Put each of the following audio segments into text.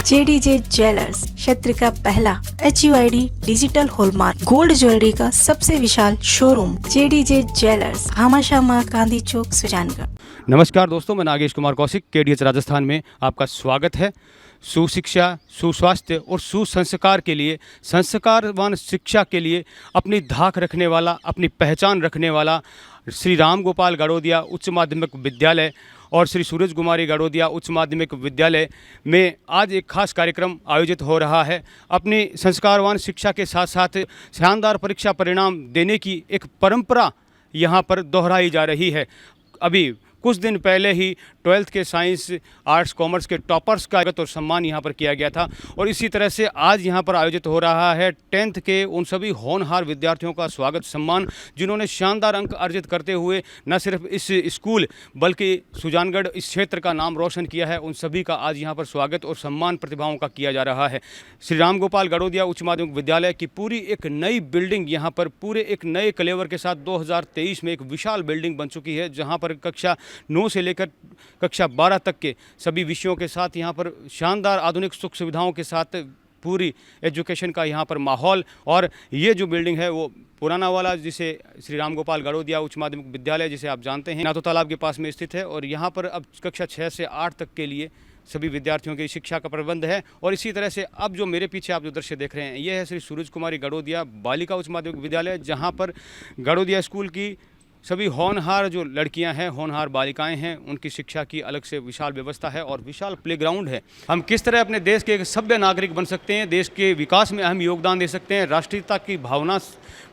JDJ jewellers क्षेत्र का पहला HUID digital hallmark gold jewellery का सबसे विशाल showroom JDJ jewellers, Bhamashah Gandhi Chowk, Sujangarh. नमस्कार दोस्तों, मैं नागेश कुमार कौशिक KDH राजस्थान में आपका स्वागत है। सुशिक्षा, सुस्वास्थ्य और सुसंस्कार के लिए, संस्कारवान शिक्षा के लिए अपनी धाक रखने वाला, अपनी पहचान रखने वाला श्री राम गोपाल गड़ोदिया उच्च माध्यमिक विद्यालय और श्री सूरज कुमारी गड़ोदिया उच्च माध्यमिक विद्यालय में आज एक खास कार्यक्रम आयोजित हो रहा है। अपनी संस्कारवान शिक्षा के साथ साथ शानदार परीक्षा परिणाम देने की एक परंपरा यहाँ पर दोहराई जा रही है। अभी कुछ दिन पहले ही 12th के साइंस, आर्ट्स, कॉमर्स के टॉपर्स का और सम्मान यहाँ पर किया गया था और इसी तरह से आज यहाँ पर आयोजित हो रहा है 10th के उन सभी होनहार विद्यार्थियों का स्वागत सम्मान, जिन्होंने शानदार अंक अर्जित करते हुए न सिर्फ इस स्कूल बल्कि सुजानगढ़ इस क्षेत्र का नाम रोशन किया है। उन सभी का आज यहाँ पर स्वागत और सम्मान प्रतिभाओं का किया जा रहा है। श्री राम गोपाल गड़ोदिया उच्च माध्यमिक विद्यालय की पूरी एक नई बिल्डिंग यहाँ पर पूरे एक नए कलेवर के साथ 2023 में एक विशाल बिल्डिंग बन चुकी है, जहाँ पर कक्षा 9 से लेकर कक्षा 12 तक के सभी विषयों के साथ यहाँ पर शानदार आधुनिक सुख सुविधाओं के साथ पूरी एजुकेशन का यहाँ पर माहौल। और ये जो बिल्डिंग है वो पुराना वाला, जिसे श्री राम गोपाल गड़ोदिया उच्च माध्यमिक विद्यालय जिसे आप जानते हैं, नातो तालाब के पास में स्थित है और यहाँ पर अब कक्षा 6 से 8 तक के लिए सभी विद्यार्थियों की शिक्षा का प्रबंध है। और इसी तरह से अब जो मेरे पीछे आप जो दृश्य देख रहे हैं, ये है श्री सूरज कुमारी गड़ोदिया बालिका उच्च माध्यमिक विद्यालय, जहाँ पर गड़ोदिया स्कूल की सभी होनहार जो लड़कियां हैं, होनहार बालिकाएं हैं, उनकी शिक्षा की अलग से विशाल व्यवस्था है और विशाल प्लेग्राउंड है। हम किस तरह अपने देश के एक सभ्य नागरिक बन सकते हैं, देश के विकास में अहम योगदान दे सकते हैं, राष्ट्रीयता की भावना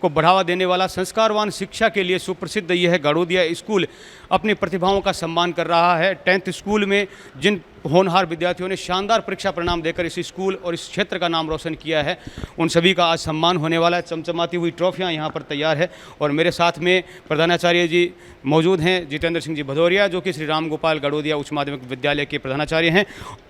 को बढ़ावा देने वाला संस्कारवान शिक्षा के लिए सुप्रसिद्ध यह गड़ोदिया स्कूल अपनी प्रतिभाओं का सम्मान कर रहा है। 10th स्कूल में जिन होनहार विद्यार्थियों ने शानदार परीक्षा परिणाम देकर इस स्कूल और इस क्षेत्र का नाम रोशन किया है, उन सभी का आज सम्मान होने वाला है। चमचमाती हुई ट्रॉफियां यहाँ पर तैयार है और मेरे साथ में प्रधानाचार्य जी मौजूद हैं, जितेंद्र सिंह जी भदौरिया, जो कि श्री राम गोपाल गड़ोदिया उच्च माध्यमिक विद्यालय के प्रधानाचार्य हैं।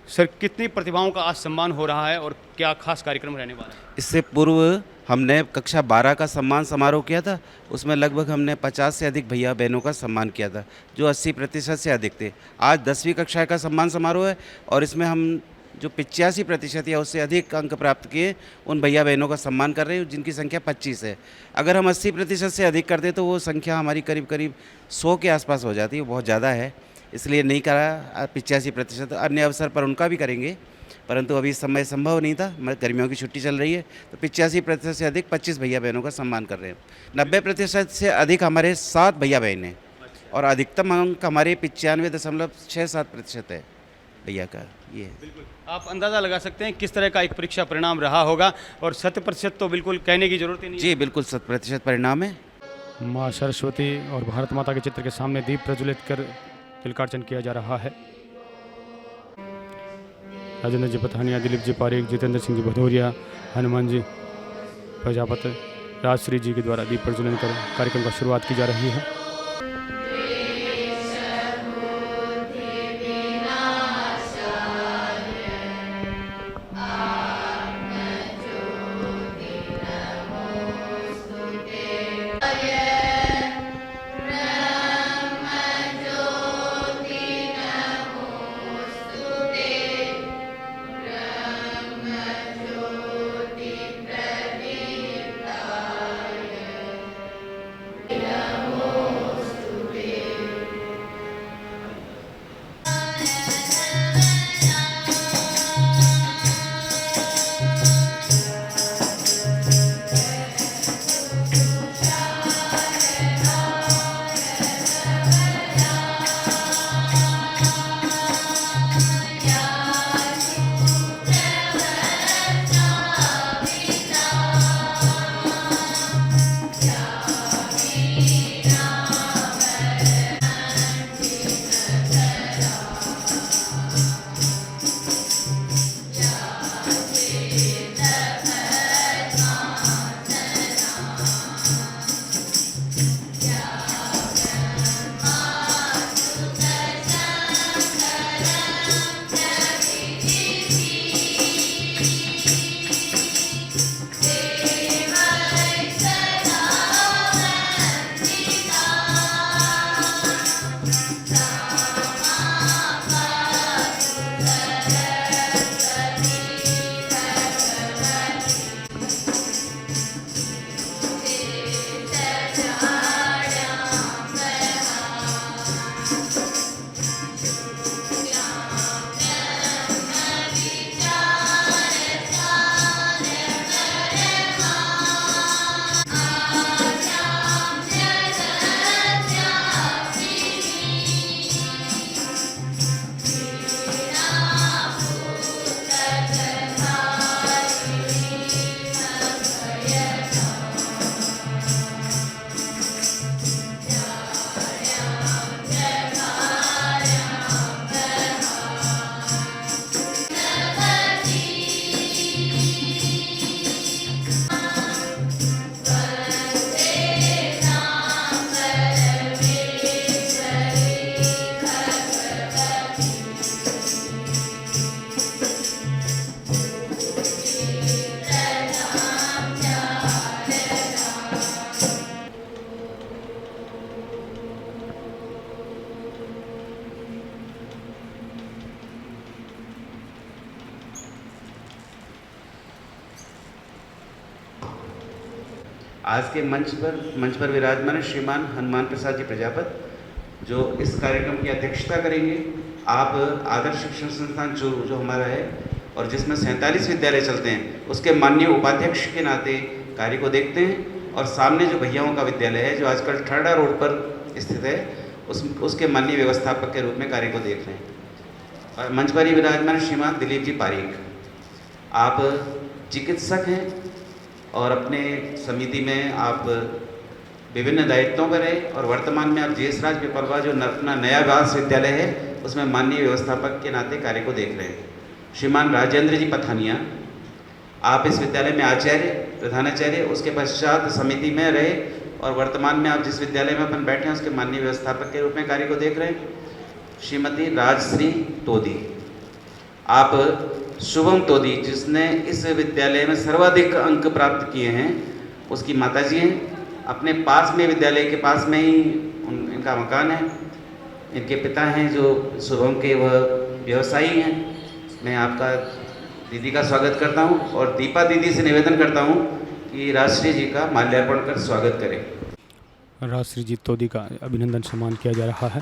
सर, कितनी प्रतिभाओं का आज सम्मान हो रहा है और क्या खास कार्यक्रम रहने वाला है? इससे पूर्व हमने कक्षा 12 का सम्मान समारोह किया था, उसमें लगभग हमने 50 से अधिक भैया बहनों का सम्मान किया था, जो 80% से अधिक थे। आज 10वीं कक्षा का सम्मान समारोह है और इसमें हम जो 85% या उससे अधिक अंक प्राप्त किए उन भैया बहनों का सम्मान कर रहे हैं, जिनकी संख्या 25 है। अगर हम 80% से अधिक कर दें तो वो संख्या हमारी करीब करीब 100 के आसपास हो जाती है, बहुत ज़्यादा है, इसलिए नहीं करा। 85% अन्य अवसर पर उनका भी करेंगे, परंतु अभी समय संभव नहीं था, गर्मियों की छुट्टी चल रही है, तो 85% से अधिक 25 भैया बहनों का सम्मान कर रहे हैं। 90% से अधिक हमारे 7 भैया बहन हैं और अधिकतम अंक हमारे 95.67% है भैया का। ये बिल्कुल आप अंदाज़ा लगा सकते हैं किस तरह का एक परीक्षा परिणाम रहा होगा और 100% तो बिल्कुल कहने की जरूरत ही नहीं है। जी बिल्कुल 100% परिणाम है। माँ सरस्वती और भारत माता के चित्र के सामने दीप प्रज्वलित कर तिलकार्चन किया जा रहा है। राजेंद्र जी पठानिया, दिलीप जी पारेख, जितेंद्र सिंह जी भदौरिया, हनुमान जी प्रजापति, राजश्री जी के द्वारा दीप प्रज्वलन कर कार्यक्रम का शुरुआत की जा रही है। आज के मंच पर विराजमान है श्रीमान हनुमान प्रसाद जी प्रजापत, जो इस कार्यक्रम की अध्यक्षता करेंगे। आप आदर्श शिक्षण संस्थान चूरू जो हमारा है और जिसमें 47 विद्यालय चलते हैं, उसके माननीय उपाध्यक्ष के नाते कार्य को देखते हैं। और सामने जो भैयाओं का विद्यालय है जो आजकल ठरडा रोड पर स्थित है, उसके माननीय व्यवस्थापक के रूप में कार्य को देख रहे हैं। और मंच पर ही विराजमान श्रीमान दिलीप जी पारीक, आप चिकित्सक हैं और अपने समिति में आप विभिन्न दायित्वों पर है और वर्तमान में आप जेसराज पिपरवा जो अपना नया व्यास विद्यालय है उसमें माननीय व्यवस्थापक के नाते कार्य को देख रहे हैं। श्रीमान राजेंद्र जी पथानिया, आप इस विद्यालय में आचार्य प्रधानाचार्य, उसके पश्चात समिति में रहे और वर्तमान में आप जिस विद्यालय में अपन बैठे हैं उसके माननीय व्यवस्थापक के रूप में कार्य को देख रहे हैं। श्रीमती राजश्री तोदी, आप शुभम तोदी जिसने इस विद्यालय में सर्वाधिक अंक प्राप्त किए हैं उसकी माताजी हैं। अपने पास में विद्यालय के पास में ही इनका मकान है। इनके पिता हैं जो शुभम के वह व्यवसायी हैं। मैं आपका दीदी का स्वागत करता हूं और दीपा दीदी से निवेदन करता हूं कि राजश्री जी का माल्यार्पण कर स्वागत करें। राजश्री जी तोदी का अभिनंदन सम्मान किया जा रहा है।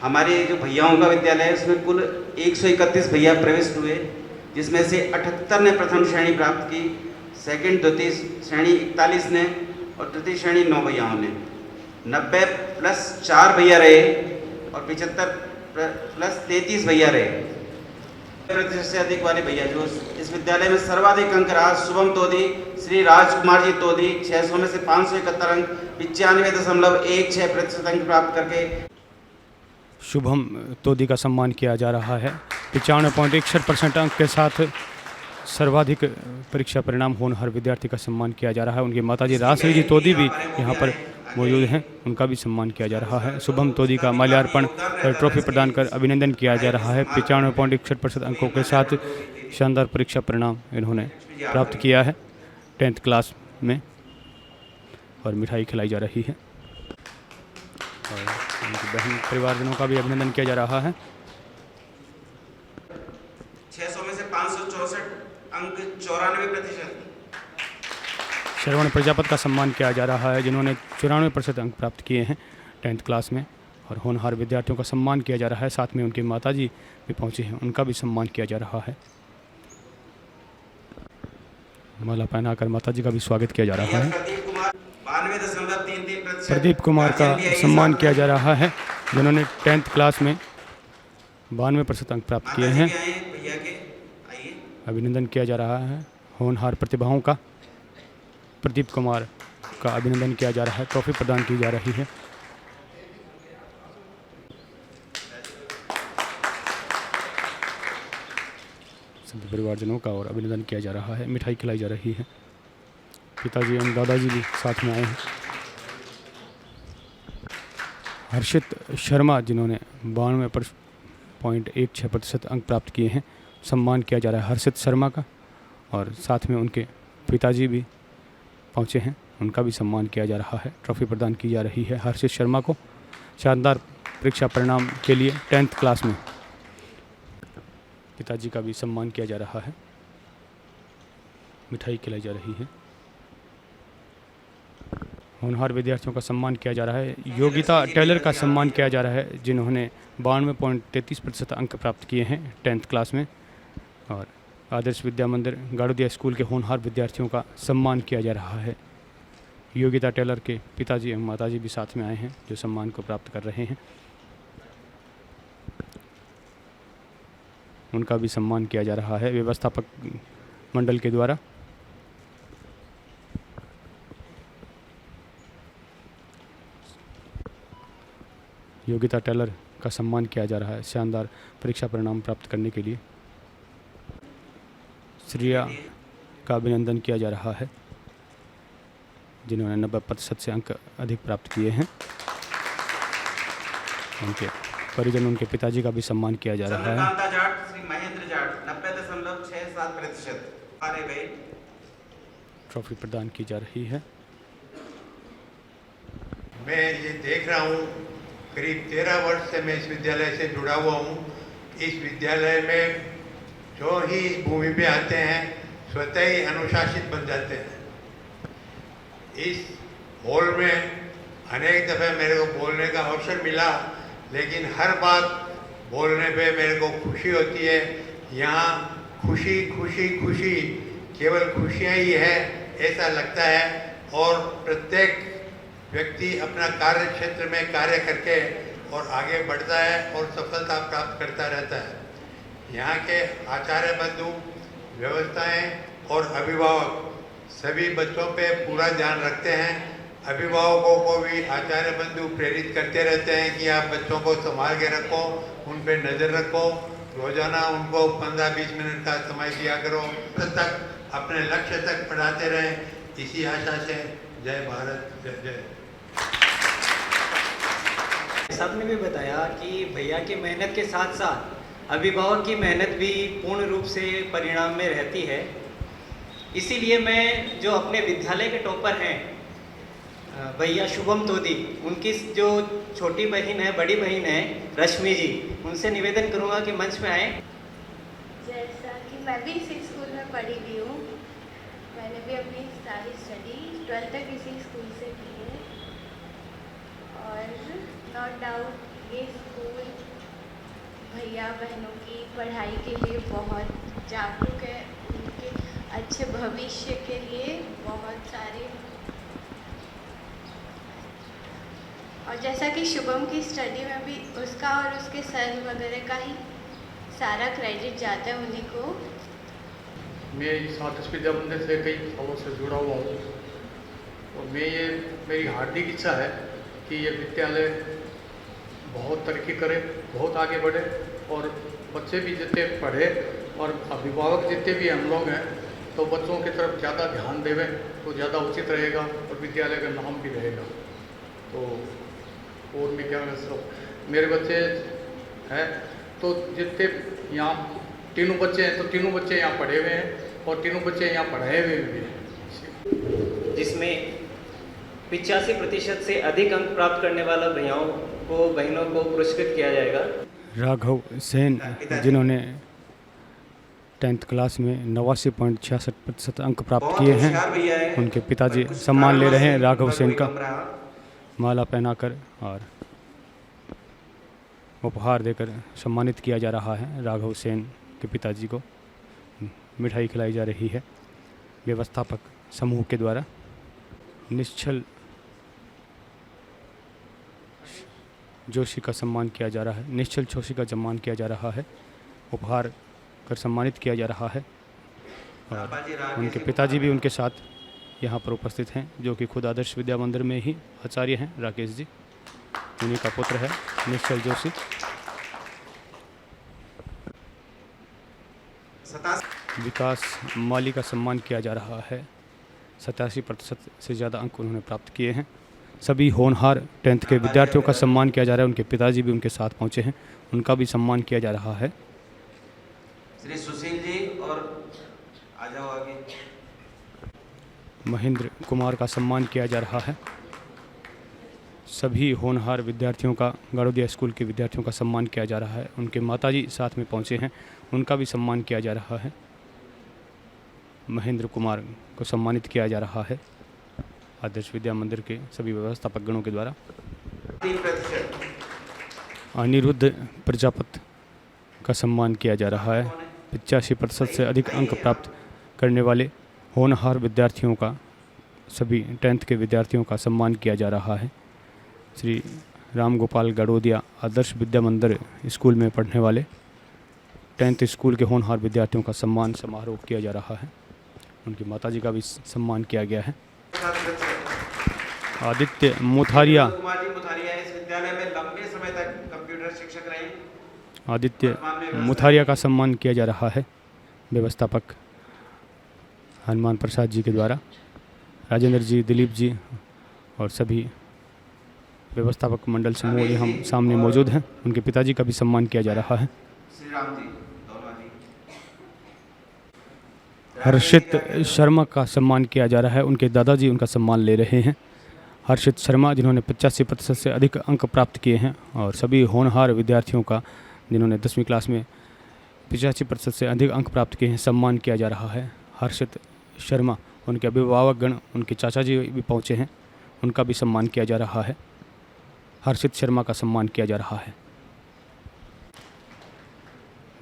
हमारे जो भैयाओं का विद्यालय है उसमें कुल 131 भैया प्रविष्ट हुए, जिसमें से 78 ने प्रथम श्रेणी प्राप्त की, सेकंड द्वितीय श्रेणी 41 ने और तृतीय श्रेणी 9 भैयाओं ने। 90 प्लस 4 भैया रहे और 75 प्लस 33 भैया रहे। प्रतिशत से अधिक वाले भैया जो इस विद्यालय में सर्वाधिक अंक रहा, शुभम तोदी, श्री राजकुमार जी तोदी 600 में से 571 अंक 95.16% अंक प्राप्त करके शुभम तोदी का सम्मान किया जा रहा है। 95.61% अंक के साथ सर्वाधिक परीक्षा परिणाम होनहार विद्यार्थी का सम्मान किया जा रहा है। उनकी माताजी राजश्री जी तोदी भी यहाँ पर मौजूद हैं, उनका भी सम्मान किया जा रहा है। शुभम तोदी का माल्यार्पण और ट्रॉफी प्रदान कर अभिनंदन किया जा रहा है। 95.61% अंकों के साथ शानदार परीक्षा परिणाम इन्होंने प्राप्त किया है 10th क्लास में और मिठाई खिलाई जा रही है और उनकी बहन परिवारजनों का भी अभिनंदन किया जा रहा है। 600 में से 564 अंक 94%। श्रवण प्रजापत का सम्मान किया जा रहा है जिन्होंने 94% अंक प्राप्त किए हैं 10th क्लास में और होनहार विद्यार्थियों का सम्मान किया जा रहा है। साथ में उनकी माताजी भी पहुंची हैं, उनका भी सम्मान किया जा रहा है। माला पहनाकर माताजी का भी स्वागत किया जा रहा है। प्रदीप कुमार का सम्मान किया जा रहा है जिन्होंने 10th क्लास में 92% अंक प्राप्त किए हैं। अभिनंदन किया जा रहा है होनहार प्रतिभाओं का। प्रदीप कुमार का अभिनंदन किया जा रहा है, ट्रॉफी प्रदान की जा रही है। सभी परिवारजनों का और अभिनंदन किया जा रहा है, मिठाई खिलाई जा रही है। पिताजी एवं दादाजी भी साथ में आए हैं। हर्षित शर्मा जिन्होंने 92.16% अंक प्राप्त किए हैं, सम्मान किया जा रहा है हर्षित शर्मा का और साथ में उनके पिताजी भी पहुँचे हैं, उनका भी सम्मान किया जा रहा है। ट्रॉफी प्रदान की जा रही है हर्षित शर्मा को शानदार परीक्षा परिणाम के लिए 10th क्लास में। पिताजी का भी सम्मान किया जा रहा है, मिठाई खिलाई जा रही है। होनहार विद्यार्थियों का सम्मान किया जा रहा है। योगिता टेलर का सम्मान किया जा रहा है जिन्होंने 92.33% अंक प्राप्त किए हैं 10th क्लास में और आदर्श विद्या मंदिर गाड़ोदिया स्कूल के होनहार विद्यार्थियों का सम्मान किया जा रहा है। योगिता टेलर के पिताजी एवं माताजी भी साथ में आए हैं जो सम्मान को प्राप्त कर रहे हैं, उनका भी सम्मान किया जा रहा है व्यवस्थापक मंडल के द्वारा। योगिता टेलर का सम्मान किया जा रहा है शानदार परीक्षा परिणाम प्राप्त करने के लिए। श्रिया का अभिनंदन किया जा रहा है जिन्होंने 90% से अंक अधिक प्राप्त किए हैं। उनके परिजन उनके पिताजी का भी सम्मान किया जा रहा है। श्री महेंद्र जाट 90.67%। ट्रॉफी प्रदान की जा रही है। मैं ये देख रहा हूँ, करीब 13 वर्ष से मैं इस विद्यालय से जुड़ा हुआ हूँ। इस विद्यालय में जो ही इस भूमि पे आते हैं स्वतः ही अनुशासित बन जाते हैं। इस हॉल में अनेक दफ़े मेरे को बोलने का अवसर मिला, लेकिन हर बात बोलने पे मेरे को खुशी होती है। यहाँ खुशी खुशी खुशी, केवल खुशियाँ ही है ऐसा लगता है, और प्रत्येक व्यक्ति अपना कार्य क्षेत्र में कार्य करके और आगे बढ़ता है और सफलता प्राप्त करता रहता है। यहाँ के आचार्य बंधु, व्यवस्थाएं और अभिभावक सभी बच्चों पे पूरा ध्यान रखते हैं। अभिभावकों को भी आचार्य बंधु प्रेरित करते रहते हैं कि आप बच्चों को संभाल के रखो, उन पे नज़र रखो, रोजाना उनको 15-20 मिनट का समय दिया करो, तब तक अपने लक्ष्य तक पढ़ाते रहें। इसी आशा से जय भारत, जय जय। साहब ने भी बताया कि भैया की मेहनत के साथ साथ अभिभावक की मेहनत भी पूर्ण रूप से परिणाम में रहती है। इसीलिए मैं जो अपने विद्यालय के टॉपर हैं भैया शुभम तोदी, उनकी जो छोटी बहन है, बड़ी बहन है रश्मि जी, उनसे निवेदन करूंगा कि मंच में आए। जैसा कि मैं भी इसी स्कूल में पढ़ी हुई हूँ, मैंने भी अपनी सारी स्टडी 12th तक इसी स्कूल से की है, और नो डाउट ये स्कूल भैया बहनों की पढ़ाई के लिए बहुत जागरूक है, उनके अच्छे भविष्य के लिए बहुत सारे। और जैसा कि शुभम की स्टडी में भी उसका और उसके सर वगैरह का ही सारा क्रेडिट जाता है उन्हीं को। मैं इस आदर्श विद्या मंदिर से कई सालों से जुड़ा हुआ हूँ, और मेरी हार्दिक इच्छा है कि ये विद्यालय बहुत तरक्की करे, बहुत आगे बढ़े, और बच्चे भी जितने पढ़े और अभिभावक जितने भी हम लोग हैं तो बच्चों की तरफ ज़्यादा ध्यान देवें तो ज़्यादा उचित रहेगा और विद्यालय का नाम भी रहेगा। तो और मैं क्या मेरे बच्चे हैं तो जितने यहाँ तीनों बच्चे हैं तो तीनों बच्चे यहाँ पढ़े हुए हैं और तीनों बच्चे यहाँ पढ़ाए हुए भी हैं, जिसमें 85% से अधिक अंक प्राप्त करने वाला बहनों को पुरस्कृत किया जाएगा। राघव सेन जिन्होंने 10th क्लास में 89.66% अंक प्राप्त किए हैं, उनके पिताजी सम्मान ले रहे हैं राघव सेन का, माला पहनाकर और उपहार देकर सम्मानित किया जा रहा है। राघव सेन के पिताजी को मिठाई खिलाई जा रही है व्यवस्थापक समूह के द्वारा। निश्चल जोशी का सम्मान किया जा रहा है, निश्चल जोशी का सम्मान किया जा रहा है, उपहार कर सम्मानित किया जा रहा है, और उनके पिताजी भी उनके साथ यहाँ पर उपस्थित हैं, जो कि खुद आदर्श विद्या मंदिर में ही आचार्य हैं, राकेश जी, उन्हीं का पुत्र है निश्चल जोशी। विकास माली का सम्मान किया जा रहा है, 87% से ज़्यादा अंक उन्होंने प्राप्त किए हैं। सभी होनहार 10th के विद्यार्थियों का सम्मान किया जा रहा है, उनके पिताजी भी उनके साथ पहुँचे हैं, उनका भी सम्मान किया जा रहा है। श्री सुशील जी और आ जाओ आगे। महेंद्र कुमार का सम्मान किया जा रहा है। सभी होनहार विद्यार्थियों का, गाड़ोदिया स्कूल के विद्यार्थियों का सम्मान किया जा रहा है। उनके माताजी साथ में पहुंचे हैं, उनका भी सम्मान किया जा रहा है। महेंद्र कुमार को सम्मानित किया जा रहा है आदर्श विद्या मंदिर के सभी व्यवस्थापक गणों के द्वारा। 3%। अनिरुद्ध प्रजापति का सम्मान किया जा रहा है। 85% से अधिक अंक प्राप्त करने वाले होनहार विद्यार्थियों का, सभी 10th के विद्यार्थियों का सम्मान किया जा रहा है। श्री राम गोपाल गड़ोदिया आदर्श विद्या मंदिर स्कूल में पढ़ने वाले 10th स्कूल के होनहार विद्यार्थियों का सम्मान समारोह किया जा रहा है। उनकी माताजी का भी सम्मान किया गया है। आदित्य मुथारिया, कुमार जी मुथारिया इस विद्यालय में लंबे समय तक कंप्यूटर शिक्षक रहे। आदित्य मुथारिया का सम्मान किया जा रहा है व्यवस्थापक हनुमान प्रसाद जी के द्वारा। राजेंद्र जी, दिलीप जी और सभी व्यवस्थापक मंडल समूह यहाँ सामने मौजूद हैं। उनके पिताजी का भी सम्मान किया जा रहा है। श्री राम जी, दोनों जी। हर्षित शर्मा का सम्मान किया जा रहा है। उनके दादाजी उनका सम्मान ले रहे हैं। हर्षित शर्मा जिन्होंने 85% से अधिक अंक प्राप्त किए हैं, और सभी होनहार विद्यार्थियों का जिन्होंने 10वीं क्लास में 85% से अधिक अंक प्राप्त किए हैं सम्मान किया जा रहा है। हर्षित शर्मा उनके अभिभावकगण, उनके चाचा जी भी पहुँचे हैं, उनका भी सम्मान किया जा रहा है। हर्षित शर्मा का सम्मान किया जा रहा है।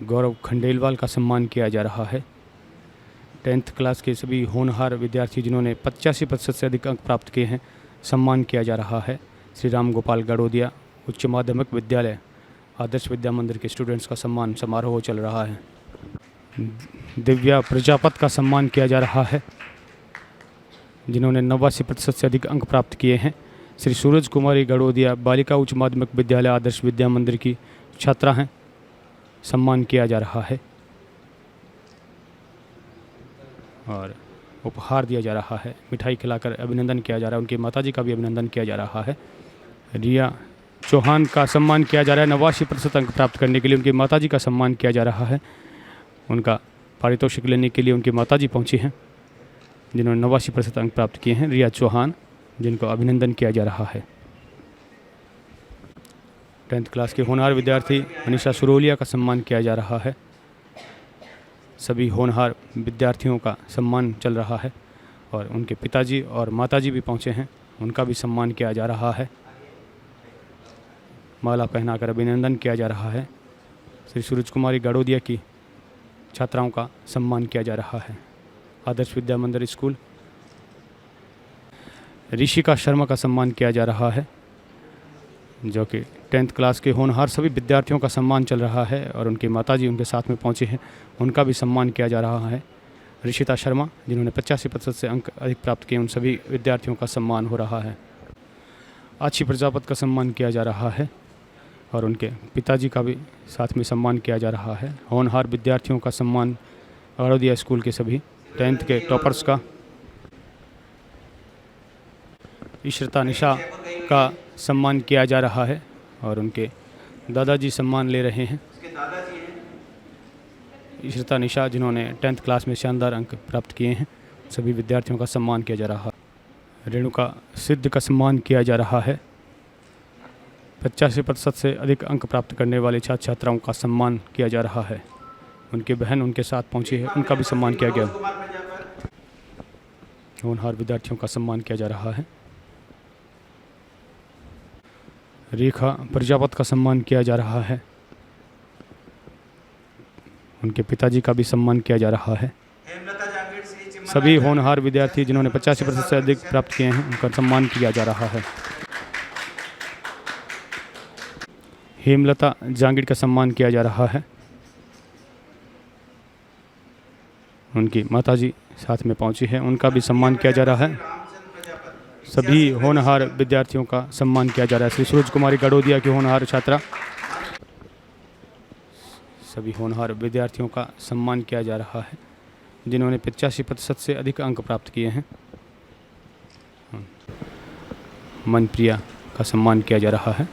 गौरव खंडेलवाल का सम्मान किया जा रहा है। 10th क्लास के सभी होनहार विद्यार्थी जिन्होंने 85% से अधिक अंक प्राप्त किए हैं, सम्मान किया जा रहा है। श्री राम गोपाल गड़ोदिया उच्च माध्यमिक विद्यालय आदर्श विद्या मंदिर के स्टूडेंट्स का सम्मान समारोह चल रहा है। दिव्या प्रजापत का सम्मान किया जा रहा है, जिन्होंने 89% से अधिक अंक प्राप्त किए हैं। श्री सूरज कुमारी गड़ोदिया बालिका उच्च माध्यमिक विद्यालय आदर्श विद्या मंदिर की छात्रा हैं, सम्मान किया जा रहा है और उपहार दिया जा रहा है। मिठाई खिलाकर अभिनंदन किया जा रहा है। उनकी माताजी का भी अभिनंदन किया जा रहा है। रिया चौहान का सम्मान किया जा रहा है। 89% अंक प्राप्त करने के लिए उनकी माताजी का सम्मान किया जा रहा है। उनका पारितोषिक लेने के लिए उनकी माताजी पहुंची हैं, जिन्होंने 89% अंक प्राप्त किए हैं। रिया चौहान, जिनको अभिनंदन किया जा रहा है। 10th क्लास के होनहार विद्यार्थी मनीषा सुरोलिया का सम्मान किया जा रहा है। सभी होनहार विद्यार्थियों का सम्मान चल रहा है और उनके पिताजी और माताजी भी पहुंचे हैं, उनका भी सम्मान किया जा रहा है। माला पहनाकर अभिनंदन किया जा रहा है। श्री सूरज कुमारी गड़ोदिया की छात्राओं का सम्मान किया जा रहा है। आदर्श विद्या मंदिर स्कूल ऋषिका शर्मा का सम्मान किया जा रहा है, जो कि 10th क्लास के होनहार सभी विद्यार्थियों का सम्मान चल रहा है और उनकी माताजी उनके साथ में पहुंचे हैं, उनका भी सम्मान किया जा रहा है। ऋषिता शर्मा, जिन्होंने 85% से अंक अधिक प्राप्त किए, उन सभी विद्यार्थियों का सम्मान हो रहा है। आची प्रजापत का सम्मान किया जा रहा है और उनके पिताजी का भी साथ में सम्मान किया जा रहा है। होनहार विद्यार्थियों का सम्मान गड़ोदिया स्कूल के सभी 10th के टॉपर्स का। इशरता निशा का सम्मान किया जा रहा है और उनके दादाजी सम्मान ले रहे हैं। इशरता निशा, जिन्होंने 10th क्लास में शानदार अंक प्राप्त किए हैं, सभी विद्यार्थियों का सम्मान किया जा रहा है। रेणुका सिद्ध का सम्मान किया जा रहा है। 85% से अधिक अंक प्राप्त करने वाले छात्र छात्राओं का सम्मान किया जा रहा है। उनकी बहन उनके साथ पहुंची है, उनका भी सम्मान किया गया। होनहार विद्यार्थियों का सम्मान किया जा रहा है। रेखा प्रजापत का सम्मान किया जा रहा है। उनके पिताजी का भी सम्मान किया जा रहा है। सभी होनहार विद्यार्थी जिन्होंने 85% से अधिक प्राप्त किए हैं, उनका सम्मान किया जा रहा है। हेमलता जांगिड़ का सम्मान किया जा रहा है। उनकी माताजी साथ में पहुंची है, उनका भी सम्मान किया जा रहा है। सभी होनहार विद्यार्थियों का सम्मान किया जा रहा है। श्री सूरज कुमारी गड़ोदिया की होनहार छात्रा, सभी होनहार विद्यार्थियों का सम्मान किया जा रहा है, जिन्होंने 85% से अधिक अंक प्राप्त किए हैं। मनप्रिया का सम्मान किया जा रहा है।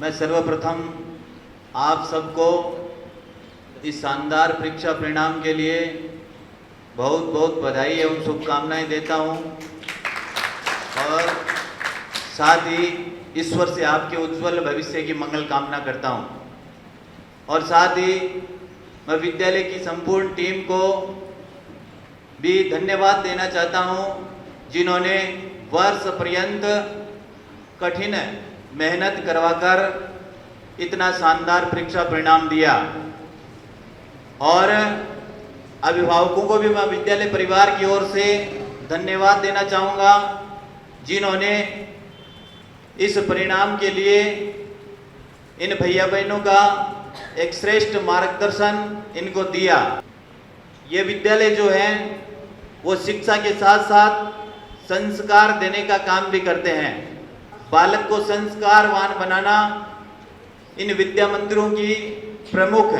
मैं सर्वप्रथम आप सबको इस शानदार परीक्षा परिणाम के लिए बहुत बहुत बधाई एवं शुभकामनाएं देता हूं और साथ ही ईश्वर से आपके उज्जवल भविष्य की मंगल कामना करता हूं। और साथ ही मैं विद्यालय की संपूर्ण टीम को भी धन्यवाद देना चाहता हूं, जिन्होंने वर्ष पर्यंत कठिन मेहनत करवाकर इतना शानदार परीक्षा परिणाम दिया। और अभिभावकों को भी मैं विद्यालय परिवार की ओर से धन्यवाद देना चाहूँगा, जिन्होंने इस परिणाम के लिए इन भैया बहनों का एक श्रेष्ठ मार्गदर्शन इनको दिया। ये विद्यालय जो है वो शिक्षा के साथ साथ संस्कार देने का काम भी करते हैं। बालक को संस्कारवान बनाना इन विद्या मंदिरों की प्रमुख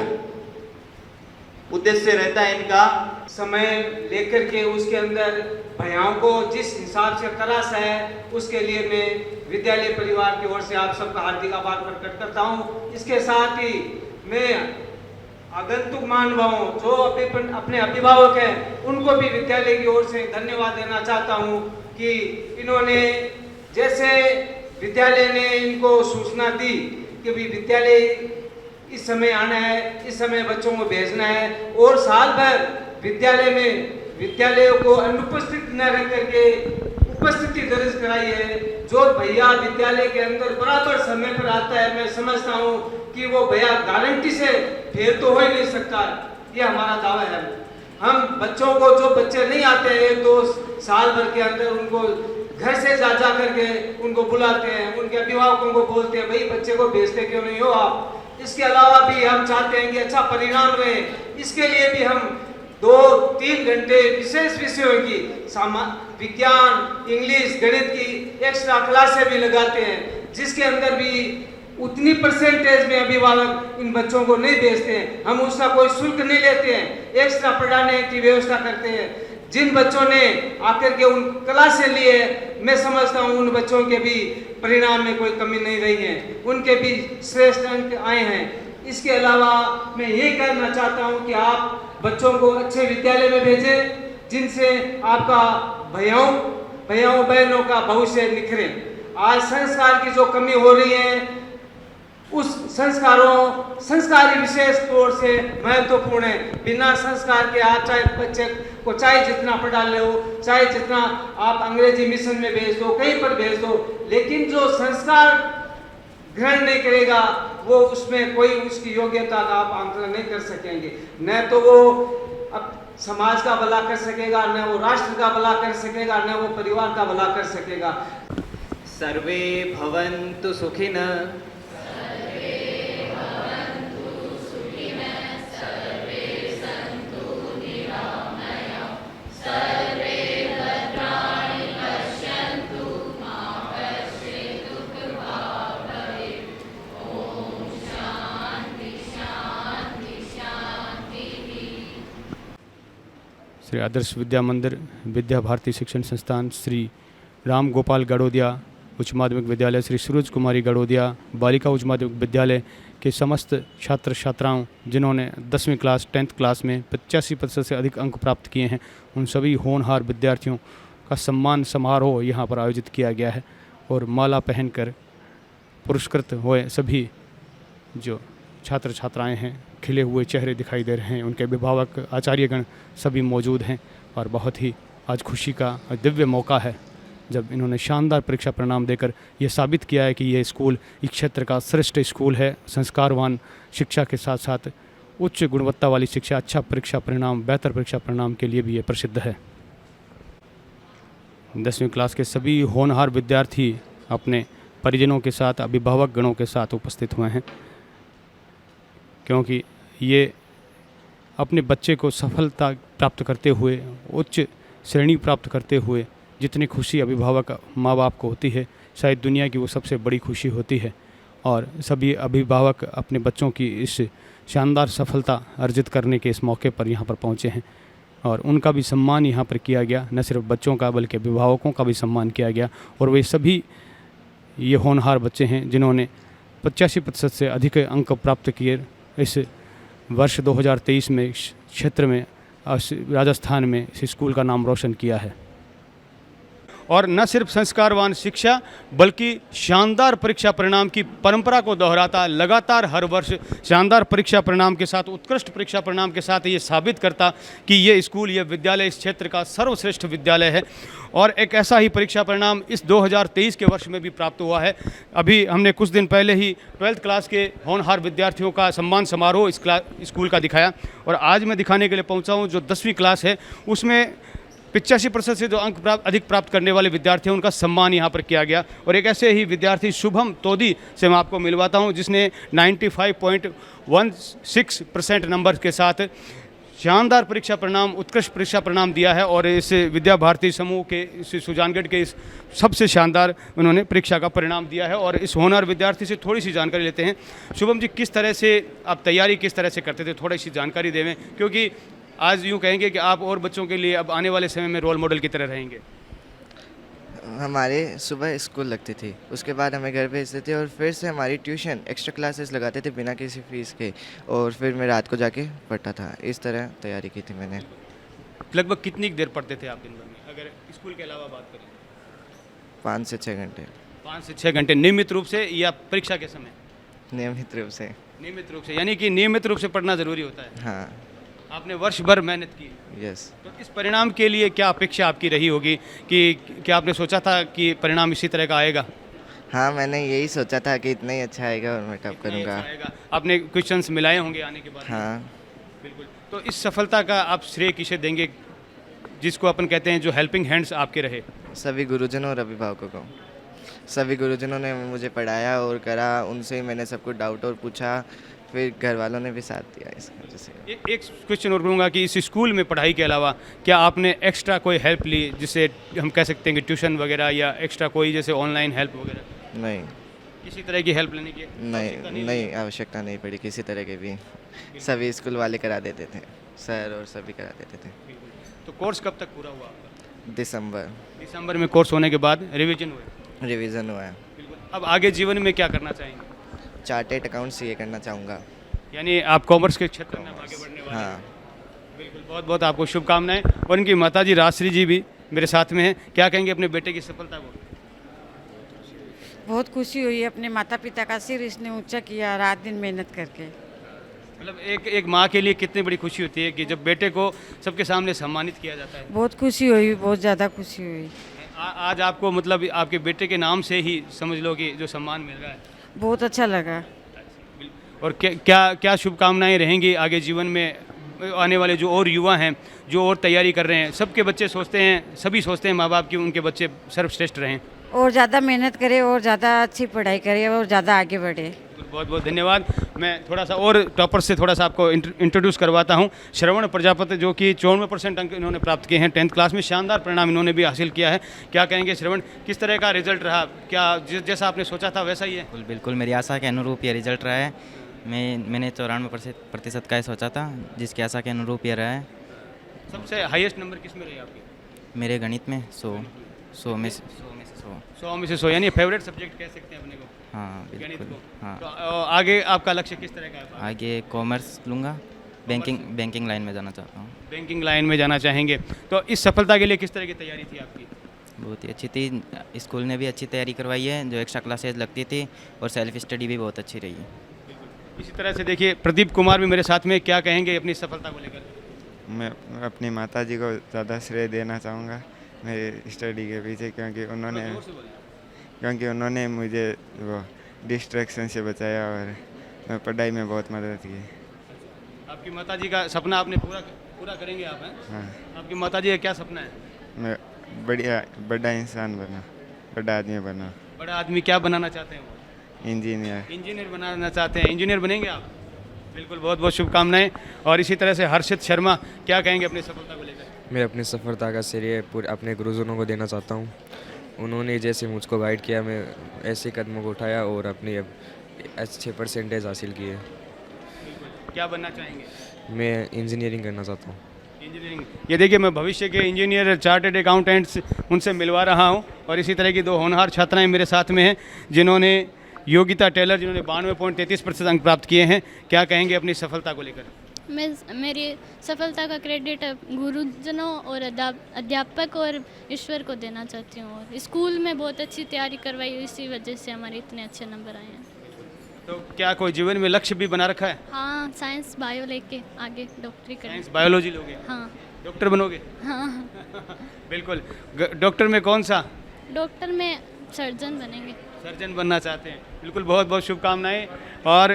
उद्देश्य रहता है इनका। समय लेकर के उसके अंदर भैयाओं को जिस हिसाब से तराश है, उसके लिए मैं विद्यालय परिवार की ओर से आप सबका हार्दिक आभार प्रकट करता हूं। इसके साथ ही मैं आगंतुक महानुभावों जो अपने अभिभावक हैं, उनको भी विद्यालय की ओर से धन्यवाद देना चाहता हूं कि इन्होंने जैसे विद्यालय ने इनको सूचना दी कि भी विद्यालय इस समय आना है, इस समय बच्चों को भेजना है और साल भर विद्यालय में विद्यालयों को अनुपस्थित न रह करके उपस्थिति दर्ज कराई है। जो भैया विद्यालय के अंदर बराबर समय पर आता है, मैं समझता हूँ कि वो भैया गारंटी से फेल तो हो ही नहीं सकता, ये हमारा दावा है। हम बच्चों को, जो बच्चे नहीं आते हैं तो साल भर के अंदर उनको घर से जा करके उनको बुलाते हैं, उनके अभिभावकों को बोलते हैं भाई बच्चे को भेजते क्यों नहीं हो आप। इसके अलावा भी हम चाहते हैं कि अच्छा परिणाम रहे, इसके लिए भी हम 2-3 घंटे विशेष विषयों की विज्ञान, इंग्लिश, गणित की एक्स्ट्रा क्लासें भी लगाते हैं, जिसके अंदर भी उतनी परसेंटेज में अभिभावक इन बच्चों को नहीं भेजते हैं। हम उसका कोई शुल्क नहीं लेते हैं, एक्स्ट्रा पढ़ाने की व्यवस्था करते हैं। जिन बच्चों ने आकर के उन क्लासें लिए, मैं समझता हूँ उन बच्चों के भी परिणाम में कोई कमी नहीं रही है, उनके भी श्रेष्ठ अंक आए हैं। इसके अलावा मैं ये कहना चाहता हूँ कि आप बच्चों को अच्छे विद्यालय में भेजें, जिनसे आपका भैयाओं बहनों का भविष्य निखरे। आज संस्कार की जो कमी हो रही है, उस संस्कारी विशेष तौर से महत्वपूर्ण है। बिना संस्कार के आप चाहे बच्चे को चाहे जितना पढ़ा ले हो, चाहे जितना आप अंग्रेजी मिशन में भेज दो, कहीं पर भेज दो, लेकिन जो संस्कार ग्रहण नहीं करेगा वो उसमें कोई उसकी योग्यता का आप आंकलन नहीं कर सकेंगे। न तो वो अब समाज का भला कर सकेगा, न वो राष्ट्र का भला कर सकेगा, न वो परिवार का भला कर सकेगा। सर्वे भवन्तु सुखिनः। श्री आदर्श विद्या मंदिर, विद्या भारती शिक्षण संस्थान, श्री राम गोपाल गड़ोदिया उच्च माध्यमिक विद्यालय, श्री सूरज कुमारी गड़ोदिया बालिका उच्च माध्यमिक विद्यालय के समस्त छात्र छात्राओं जिन्होंने 10वीं क्लास 10th क्लास में 85% से अधिक अंक प्राप्त किए हैं, उन सभी होनहार विद्यार्थियों का सम्मान समारोह यहाँ पर आयोजित किया गया है। और माला पहनकर पुरस्कृत हुए सभी जो छात्र छात्राएं हैं, खिले हुए चेहरे दिखाई दे रहे हैं, उनके अभिभावक आचार्यगण सभी मौजूद हैं। और बहुत ही आज खुशी का दिव्य मौका है जब इन्होंने शानदार परीक्षा परिणाम देकर यह साबित किया है कि यह स्कूल इस क्षेत्र का श्रेष्ठ स्कूल है। संस्कारवान शिक्षा के साथ साथ उच्च गुणवत्ता वाली शिक्षा, अच्छा परीक्षा परिणाम, बेहतर परीक्षा परिणाम के लिए भी ये प्रसिद्ध है। 10वीं क्लास के सभी होनहार विद्यार्थी अपने परिजनों के साथ, अभिभावक गणों के साथ उपस्थित हुए हैं, क्योंकि ये अपने बच्चे को सफलता प्राप्त करते हुए, उच्च श्रेणी प्राप्त करते हुए जितनी खुशी अभिभावक माँ बाप को होती है, शायद दुनिया की वो सबसे बड़ी खुशी होती है। और सभी अभिभावक अपने बच्चों की इस शानदार सफलता अर्जित करने के इस मौके पर यहाँ पर पहुँचे हैं और उनका भी सम्मान यहाँ पर किया गया। न सिर्फ बच्चों का बल्कि अभिभावकों का भी सम्मान किया गया। और वे सभी ये होनहार बच्चे हैं जिन्होंने 85% से अधिक अंक प्राप्त किए इस वर्ष 2023 में इस क्षेत्र में, राजस्थान में इस स्कूल का नाम रोशन किया है। और न सिर्फ संस्कारवान शिक्षा बल्कि शानदार परीक्षा परिणाम की परंपरा को दोहराता, लगातार हर वर्ष शानदार परीक्षा परिणाम के साथ, उत्कृष्ट परीक्षा परिणाम के साथ ये साबित करता कि ये स्कूल, ये विद्यालय इस क्षेत्र का सर्वश्रेष्ठ विद्यालय है। और एक ऐसा ही परीक्षा परिणाम इस 2023 के वर्ष में भी प्राप्त हुआ है। अभी हमने कुछ दिन पहले ही 12th क्लास के होनहार विद्यार्थियों का सम्मान समारोह इस स्कूल का दिखाया और आज मैं दिखाने के लिए पहुँचा हूँ जो 10वीं क्लास है, उसमें 85% से जो अंक अधिक प्राप्त करने वाले विद्यार्थी हैं उनका सम्मान यहाँ पर किया गया। और एक ऐसे ही विद्यार्थी शुभम तोदी से मैं आपको मिलवाता हूँ जिसने 95.16% नंबर के साथ शानदार परीक्षा परिणाम, उत्कृष्ट परीक्षा परिणाम दिया है। और इस विद्या भारती समूह के, इस सुजानगढ़ के इस सबसे शानदार उन्होंने परीक्षा का परिणाम दिया है। और इस होनहार विद्यार्थी से थोड़ी सी जानकारी लेते हैं। शुभम जी, किस तरह से आप तैयारी किस तरह से करते थे, थोड़ी सी जानकारी देवें, क्योंकि आज यूँ कहेंगे कि आप और बच्चों के लिए अब आने वाले समय में रोल मॉडल की तरह रहेंगे। हमारे सुबह स्कूल लगती थी, उसके बाद हमें घर भेजते थे और फिर से हमारी ट्यूशन, एक्स्ट्रा क्लासेस लगाते थे बिना किसी फीस के, और फिर मैं रात को जाके पढ़ता था। इस तरह तैयारी की थी मैंने। लगभग कितनी देर पढ़ते थे आप दिन भर में, अगर स्कूल के अलावा बात करें? 5 से 6 घंटे। 5 से 6 घंटे नियमित रूप से या परीक्षा के समय? नियमित रूप से। नियमित रूप से, यानी कि नियमित रूप से पढ़ना ज़रूरी होता है। हाँ। आपने वर्ष भर मेहनत की। यस। तो इस परिणाम के लिए क्या अपेक्षा आपकी रही होगी कि क्या आपने सोचा था कि परिणाम इसी तरह का आएगा? हाँ, मैंने यही सोचा था कि इतना ही अच्छा आएगा और मैं टॉप नहीं करूँगा। अच्छा आएगा। आपने क्वेश्चंस मिलाए होंगे आने के बाद? हाँ। बिल्कुल। तो इस सफलता का आप श्रेय किसे देंगे, जिसको अपन कहते हैं जो हेल्पिंग हैंड्स आपके रहे? सभी गुरुजनों और अभिभावकों को। सभी गुरुजनों ने मुझे पढ़ाया और करा, उनसे ही मैंने सब कुछ डाउट और पूछा, फिर घर वालों ने भी साथ दिया इस वजह से। एक क्वेश्चन और करूँगा कि इस स्कूल में पढ़ाई के अलावा क्या आपने एक्स्ट्रा कोई हेल्प ली, जिसे हम कह सकते हैं कि ट्यूशन वगैरह या एक्स्ट्रा कोई जैसे ऑनलाइन हेल्प वगैरह? नहीं। किसी तरह की हेल्प लेने की नहीं, आवश्यकता नहीं पड़ी किसी तरह की भी। सभी स्कूल वाले करा देते थे, सर और सभी करा देते थे। तो कोर्स कब तक पूरा हुआ आपका? दिसंबर में कोर्स होने के बाद रिवीजन हुए? रिवीजन हुआ है। बिल्कुल। अब आगे जीवन में क्या करना चाहेंगे? चार्टेड अकाउंट सीए करना चाहूँगा। यानी आप कॉमर्स के क्षेत्र में आगे बढ़ने वाले हैं। हाँ। बिल्कुल, बहुत बहुत आपको शुभकामनाएं। और इनकी माताजी राजश्री जी भी मेरे साथ में हैं। क्या कहेंगे अपने बेटे की सफलता को? बहुत खुशी हुई है, अपने माता पिता का सिर इसने ऊंचा किया रात दिन मेहनत करके। मतलब एक माँ के लिए कितनी बड़ी खुशी होती है कि जब बेटे को सबके सामने सम्मानित किया जाता है। बहुत खुशी हुई, बहुत ज़्यादा खुशी हुई। आज आपको मतलब आपके बेटे के नाम से ही समझ लो कि जो सम्मान मिल रहा है, बहुत अच्छा लगा। और क्या शुभकामनाएं रहेंगी आगे जीवन में? आने वाले जो और युवा हैं, जो और तैयारी कर रहे हैं, सबके बच्चे सोचते हैं, सभी सोचते हैं माँ बाप की उनके बच्चे सर्वश्रेष्ठ रहें और ज़्यादा मेहनत करे और ज़्यादा अच्छी पढ़ाई करे और ज़्यादा आगे बढ़े। बहुत बहुत धन्यवाद। मैं थोड़ा सा और टॉपर से थोड़ा सा आपको इंट्रोड्यूस करवाता हूँ। श्रवण प्रजापति, जो कि 94% अंक इन्होंने प्राप्त किए हैं 10th क्लास में, शानदार परिणाम इन्होंने भी हासिल किया है। क्या कहेंगे श्रवण, किस तरह का रिजल्ट रहा? क्या जैसा आपने सोचा था वैसा ही है? बिल्कुल मेरी आशा के अनुरूप ये रिजल्ट रहा है। मैंने 94% का ही सोचा था, जिसकी आशा के अनुरूप ये रहा है। सबसे हाईएस्ट नंबर किस में रहे आपके? मेरे गणित में 100 में से 100 यानी फेवरेट सब्जेक्ट कह सकते हैं अपने को। हाँ गणित बिल्कुल। को। हाँ। तो आगे आपका लक्ष्य किस तरह का है? आगे कॉमर्स लूँगा, बैंकिंग लाइन में जाना चाहता हूँ। बैंकिंग लाइन में जाना चाहेंगे। तो इस सफलता के लिए किस तरह की तैयारी थी आपकी? बहुत ही अच्छी थी, स्कूल ने भी अच्छी तैयारी करवाई है, जो एक्स्ट्रा क्लासेज लगती थी, और सेल्फ स्टडी भी बहुत अच्छी रही है। इसी तरह से देखिए प्रदीप कुमार भी मेरे साथ में, क्या कहेंगे अपनी सफलता को लेकर? मैं अपनी माताजी को ज़्यादा श्रेय देना चाहूँगा मेरी स्टडी के पीछे, क्योंकि उन्होंने मुझे वो डिस्ट्रैक्शन से बचाया और पढ़ाई में बहुत मदद की। आपकी माताजी का सपना आपने पूरा करेंगे आप हैं? हाँ। आपकी माताजी का क्या सपना है? मैं बड़ा इंसान बना, बड़ा आदमी बना। बड़ा आदमी क्या बनाना चाहते हैं वो? इंजीनियर बनाना चाहते हैं। इंजीनियर बनेंगे आप? बिल्कुल, बहुत बहुत शुभकामनाएं। और इसी तरह से हर्षित शर्मा, क्या कहेंगे अपनी सफलता को लेकर? मैं अपनी सफलता का श्रेय पूरे अपने गुरुजनों को देना चाहता हूँ। उन्होंने जैसे मुझको गाइड किया, मैं ऐसे कदमों को उठाया और अपनी अच्छे परसेंटेज हासिल किए। क्या बनना चाहेंगे? मैं इंजीनियरिंग करना चाहता हूँ। इंजीनियरिंग। ये देखिए, मैं भविष्य के इंजीनियर, चार्टर्ड अकाउंटेंट्स उनसे मिलवा रहा हूँ। और इसी तरह की दो होनहार छात्राएँ मेरे साथ में हैं, जिन्होंने योगिता टेलर, जिन्होंने 92.33% अंक प्राप्त किए हैं। क्या कहेंगे अपनी सफलता को लेकर? मेरी सफलता का क्रेडिट गुरुजनों और अध्यापक और ईश्वर को देना चाहती हूँ। और स्कूल में बहुत अच्छी तैयारी करवाई, इसी वजह से हमारे इतने अच्छे नंबर आए हैं। तो क्या कोई जीवन में लक्ष्य भी बना रखा है? हाँ, साइंस बायो लेके आगे डॉक्टरी करनी। साइंस बायोलॉजी लोगे? हाँ। डॉक्टर बनोगे? हाँ। बिल्कुल। डॉक्टर में कौन सा? डॉक्टर में सर्जन बनेंगे। सर्जन बनना चाहते हैं। बिल्कुल, बहुत बहुत शुभकामनाएं। और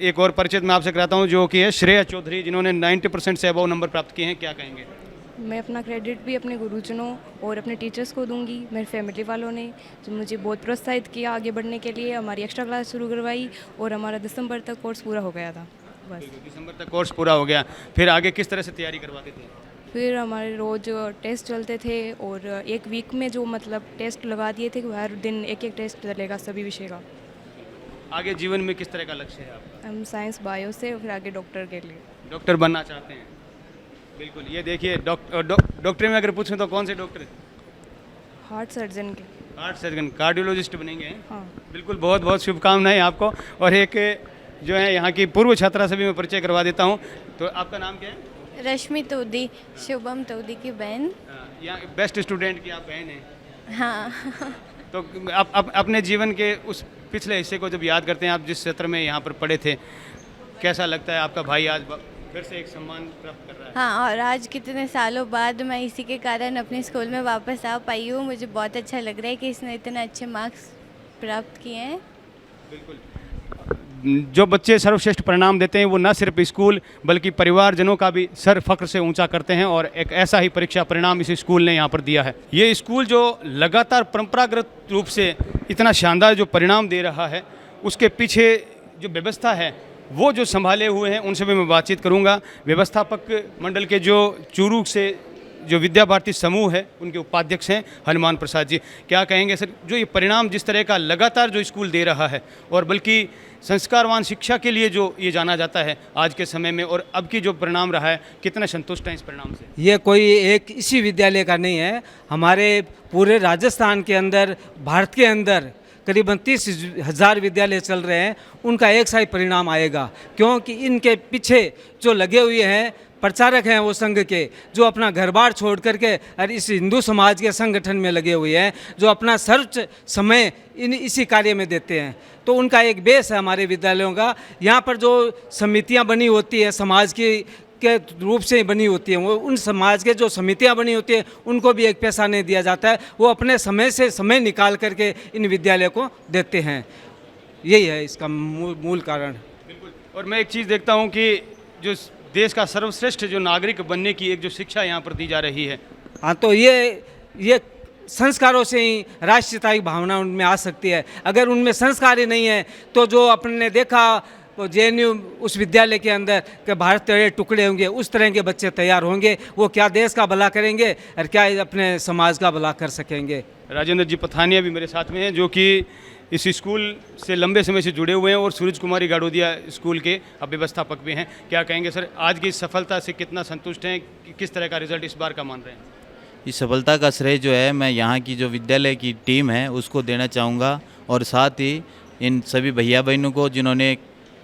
एक और परिचित मैं आपसे कराता हूं, जो कि है श्रेया चौधरी, जिन्होंने 90% से अबव नंबर प्राप्त किए हैं। क्या कहेंगे? मैं अपना क्रेडिट भी अपने गुरुजनों और अपने टीचर्स को दूंगी। मेरे फैमिली वालों ने जो मुझे बहुत प्रोत्साहित किया आगे बढ़ने के लिए, हमारी एक्स्ट्रा क्लास शुरू करवाई और हमारा दिसंबर तक कोर्स पूरा हो गया था। बस दिसंबर तक कोर्स पूरा हो गया। फिर आगे किस तरह से तैयारी करवाते थे? फिर हमारे रोज़ टेस्ट चलते थे और एक वीक में जो मतलब टेस्ट लगा दिए थे कि हर दिन एक एक टेस्ट चलेगा सभी विषय का। आगे जीवन में किस तरह का लक्ष्य है आपका? हम साइंस बायो से फिर आगे डॉक्टर के लिए। डॉक्टर बनना चाहते हैं। बिल्कुल। ये देखिए, डॉक्टर में अगर पूछूं तो कौन से डॉक्टर? हार्ट सर्जन के। हार्ट सर्जन, कार्डियोलॉजिस्ट बनेंगे? हाँ। बिल्कुल, बहुत बहुत शुभकामनाएं आपको। और एक जो है यहाँ की पूर्व छात्रा से भी मैं परिचय करवा देता हूँ। तो आपका नाम क्या है? रश्मि तोदी, शुभम तोदी की बहन। यहाँ बेस्ट स्टूडेंट की आप बहन हैं? हाँ। तो आप अपने जीवन के उस पिछले हिस्से को जब याद करते हैं, आप जिस क्षेत्र में यहाँ पर पढ़े थे, कैसा लगता है? आपका भाई आज फिर से एक सम्मान प्राप्त कर रहा है। हाँ, और आज कितने सालों बाद मैं इसी के कारण अपने स्कूल में वापस आ पाई हूँ। मुझे बहुत अच्छा लग रहा है कि इसने इतने अच्छे मार्क्स प्राप्त किए हैं। बिल्कुल, जो बच्चे सर्वश्रेष्ठ परिणाम देते हैं वो न सिर्फ स्कूल बल्कि परिवारजनों का भी सर फख्र से ऊंचा करते हैं, और एक ऐसा ही परीक्षा परिणाम इस स्कूल ने यहाँ पर दिया है। ये स्कूल जो लगातार परंपरागत रूप से इतना शानदार जो परिणाम दे रहा है, उसके पीछे जो व्यवस्था है वो जो संभाले हुए हैं उनसे भी मैं बातचीत करूंगा। व्यवस्थापक मंडल के जो चूरू से जो विद्या भारती समूह है उनके उपाध्यक्ष हैं हनुमान प्रसाद जी, क्या कहेंगे सर, जो ये परिणाम जिस तरह का लगातार जो स्कूल दे रहा है और बल्कि संस्कारवान शिक्षा के लिए जो ये जाना जाता है आज के समय में, और अब की जो परिणाम रहा है, कितने संतुष्ट हैं इस परिणाम से? ये कोई एक इसी विद्यालय का नहीं है, हमारे पूरे राजस्थान के अंदर, भारत के अंदर करीबन 30,000 विद्यालय चल रहे हैं, उनका एक सा ही परिणाम आएगा, क्योंकि इनके पीछे जो लगे हुए हैं प्रचारक हैं वो संघ के, जो अपना घर बार छोड़ करके और इस हिंदू समाज के संगठन में लगे हुए हैं, जो अपना सर्वोच्च समय इसी कार्य में देते हैं, तो उनका एक बेस है हमारे विद्यालयों का। यहाँ पर जो समितियाँ बनी होती है समाज की के रूप से बनी होती हैं, वो उन समाज के जो समितियां बनी होती हैं उनको भी एक पैसा नहीं दिया जाता है, वो अपने समय से समय निकाल करके इन विद्यालयों को देते हैं। यही है इसका मूल कारण। बिल्कुल, और मैं एक चीज़ देखता हूँ कि जो देश का सर्वश्रेष्ठ जो नागरिक बनने की एक जो शिक्षा यहाँ पर दी जा रही है, हाँ, तो ये संस्कारों से ही राष्ट्रीयता की भावना उनमें आ सकती है। अगर उनमें संस्कार ही नहीं है तो जो अपने देखा JNU उस विद्यालय के अंदर के भारत तेरे टुकड़े होंगे, उस तरह के बच्चे तैयार होंगे, वो क्या देश का भला करेंगे और क्या अपने समाज का भला कर सकेंगे। राजेंद्र जी पथानिया भी मेरे साथ में हैं, जो कि इस स्कूल से लंबे समय से जुड़े हुए हैं और सूरज कुमारी गाड़ोदिया स्कूल के अब व्यवस्थापक भी हैं। क्या कहेंगे सर, आज की सफलता से कितना संतुष्ट हैं, किस तरह का रिजल्ट इस बार का मान रहे हैं? इस सफलता का श्रेय जो है मैं यहाँ की जो विद्यालय की टीम है उसको देना चाहूँगा, और साथ ही इन सभी भैया बहनों को जिन्होंने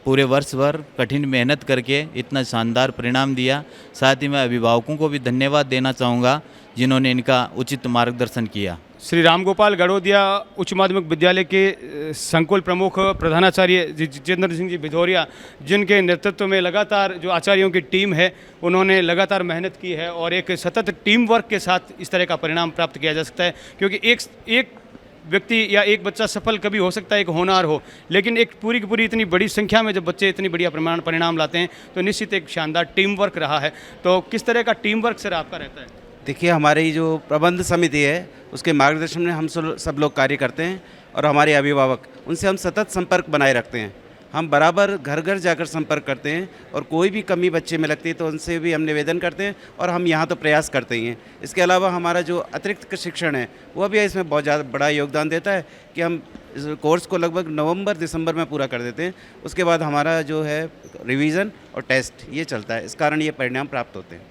पूरे वर्ष भर कठिन मेहनत करके इतना शानदार परिणाम दिया। साथ ही मैं अभिभावकों को भी धन्यवाद देना चाहूँगा जिन्होंने इनका उचित मार्गदर्शन किया। श्री रामगोपाल गड़ोदिया उच्च माध्यमिक विद्यालय के संकुल प्रमुख प्रधानाचार्य जितेंद्र सिंह जी भिदौरिया, जिनके नेतृत्व में लगातार जो आचार्यों की टीम है उन्होंने लगातार मेहनत की है, और एक सतत टीम वर्क के साथ इस तरह का परिणाम प्राप्त किया जा सकता है। क्योंकि एक व्यक्ति या एक बच्चा सफल कभी हो सकता है, एक होनहार हो, लेकिन एक पूरी की पूरी इतनी बड़ी संख्या में जब बच्चे इतनी बढ़िया परिणाम लाते हैं तो निश्चित एक शानदार टीम वर्क रहा है। तो किस तरह का टीम वर्क सर आपका रहता है? देखिए, हमारी जो प्रबंध समिति है उसके मार्गदर्शन में हम सब लोग कार्य करते हैं, और हमारे अभिभावक उनसे हम सतत संपर्क बनाए रखते हैं। हम बराबर घर घर जाकर संपर्क करते हैं, और कोई भी कमी बच्चे में लगती है तो उनसे भी हम निवेदन करते हैं, और हम यहाँ तो प्रयास करते ही हैं। इसके अलावा हमारा जो अतिरिक्त शिक्षण है वो भी इसमें बहुत ज़्यादा बड़ा योगदान देता है कि हम इस कोर्स को लगभग नवंबर-दिसंबर में पूरा कर देते हैं। उसके बाद हमारा जो है रिवीजन और टेस्ट ये चलता है, इस कारण ये परिणाम प्राप्त होते हैं।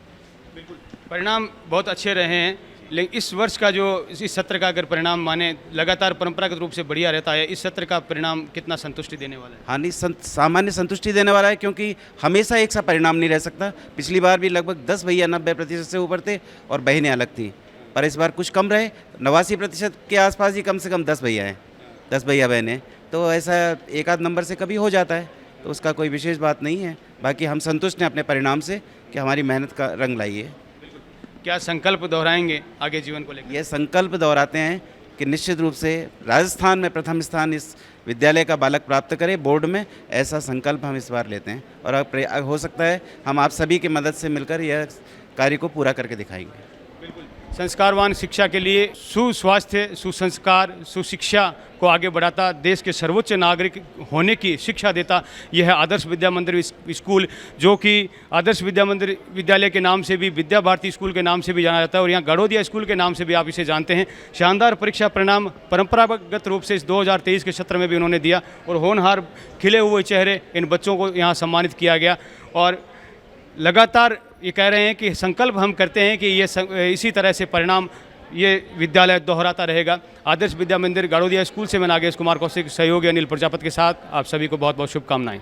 बिल्कुल, परिणाम बहुत अच्छे रहे हैं, लेकिन इस वर्ष का जो इस सत्र का अगर परिणाम माने लगातार परंपरागत रूप से बढ़िया रहता है, इस सत्र का परिणाम कितना संतुष्टि देने वाला है? हाँ, नहीं, सामान्य संतुष्टि देने वाला है, क्योंकि हमेशा एक सा परिणाम नहीं रह सकता। पिछली बार भी लगभग 10 भैया 90% से ऊपर थे और बहनें अलग थी, पर इस बार कुछ कम रहे, 89% के आसपास ही कम से कम 10 भैया हैं, 10 भैया बहनें। तो ऐसा एक आध नंबर से कभी हो जाता है, तो उसका कोई विशेष बात नहीं है। बाकी हम संतुष्ट हैं अपने परिणाम से कि हमारी मेहनत का रंग लाई है। क्या संकल्प दोहराएंगे आगे जीवन को लेकर? ये संकल्प दोहराते हैं कि निश्चित रूप से राजस्थान में प्रथम स्थान इस विद्यालय का बालक प्राप्त करे बोर्ड में, ऐसा संकल्प हम इस बार लेते हैं, और हो सकता है हम आप सभी की मदद से मिलकर यह कार्य को पूरा करके दिखाएंगे। बिल्कुल, संस्कारवान शिक्षा के लिए सुस्वास्थ्य, सुसंस्कार, सुशिक्षा को आगे बढ़ाता, देश के सर्वोच्च नागरिक होने की शिक्षा देता, यह है आदर्श विद्या मंदिर स्कूल, जो कि आदर्श विद्या मंदिर विद्यालय के नाम से भी, विद्या भारती स्कूल के नाम से भी जाना जाता है, और यहाँ गड़ोदिया स्कूल के नाम से भी आप इसे जानते हैं। शानदार परीक्षा परिणाम परंपरागत रूप से इस 2023 के सत्र में भी उन्होंने दिया, और होनहार खिले हुए चेहरे इन बच्चों को यहाँ सम्मानित किया गया। और लगातार ये कह रहे हैं कि संकल्प हम करते हैं कि ये इसी तरह से परिणाम ये विद्यालय दोहराता रहेगा। आदर्श विद्या मंदिर गाड़ोदिया स्कूल से मैं नागेश कुमार कौशिक, सहयोगी अनिल प्रजापति के साथ आप सभी को बहुत बहुत शुभकामनाएं।